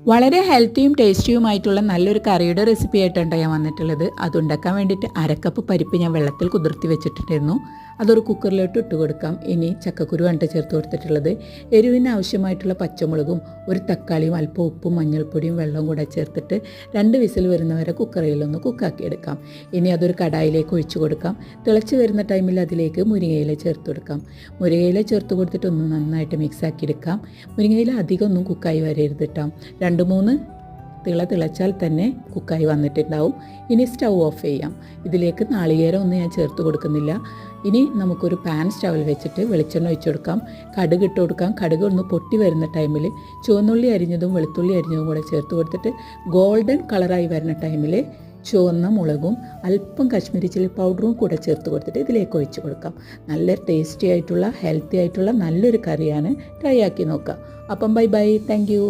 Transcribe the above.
വളരെ ഹെൽത്തിയും ടേസ്റ്റിയുമായിട്ടുള്ള നല്ലൊരു കറിയുടെ റെസിപ്പി ആയിട്ടാണ് ഞാൻ വന്നിട്ടുള്ളത്. അതുണ്ടാക്കാൻ വേണ്ടിയിട്ട് അരക്കപ്പ് പരിപ്പ് ഞാൻ വെള്ളത്തിൽ കുതിർത്തി വെച്ചിട്ടുണ്ടായിരുന്നു. അതൊരു കുക്കറിലോട്ട് ഇട്ട് കൊടുക്കാം. ഇനി ചക്കക്കുരുവാണ് ചേർത്ത് കൊടുത്തിട്ടുള്ളത്. എരിവിന് ആവശ്യമായിട്ടുള്ള പച്ചമുളകും ഒരു തക്കാളിയും അല്പം ഉപ്പും മഞ്ഞൾപ്പൊടിയും വെള്ളവും കൂടെ ചേർത്തിട്ട് 2 വിസിൽ വരുന്നവരെ കുക്കറിലൊന്ന് കുക്കാക്കിയെടുക്കാം. ഇനി അതൊരു കടായിലേക്ക് ഒഴിച്ചു കൊടുക്കാം. തിളച്ച് വരുന്ന ടൈമിൽ അതിലേക്ക് മുരിങ്ങയില ചേർത്ത് കൊടുക്കാം. മുരിങ്ങയില ചേർത്ത് കൊടുത്തിട്ട് ഒന്ന് നന്നായിട്ട് മിക്സാക്കി എടുക്കാം. മുരിങ്ങയില അധികം ഒന്നും കുക്കായി വരരുത് കേട്ടോ. 2-3 തിളച്ചാൽ തന്നെ കുക്കായി വന്നിട്ടുണ്ടാവും. ഇനി സ്റ്റൗ ഓഫ് ചെയ്യാം. ഇതിലേക്ക് നാളികേരം ഒന്നും ഞാൻ ചേർത്ത് കൊടുക്കുന്നില്ല. ഇനി നമുക്കൊരു പാൻ സ്റ്റൗവിൽ വെച്ചിട്ട് വെളിച്ചെണ്ണ ഒഴിച്ചു കൊടുക്കാം. കടുക് ഇട്ട് കൊടുക്കാം. കടുക് ഒന്ന് പൊട്ടി വരുന്ന ടൈമിൽ ചുവന്നുള്ളി അരിഞ്ഞതും വെളുത്തുള്ളി അരിഞ്ഞതും കൂടെ ചേർത്ത് കൊടുത്തിട്ട് ഗോൾഡൻ കളറായി വരുന്ന ടൈമിൽ ചുവന്ന മുളകും അല്പം കശ്മീരി ചില്ലി പൗഡറും കൂടെ ചേർത്ത് കൊടുത്തിട്ട് ഇതിലേക്ക് ഒഴിച്ച് കൊടുക്കാം. നല്ല ടേസ്റ്റി ആയിട്ടുള്ള ഹെൽത്തി ആയിട്ടുള്ള നല്ലൊരു കറിയാണ്. ട്രൈ ആക്കി നോക്കാം. അപ്പം ബൈ ബൈ. Thank you.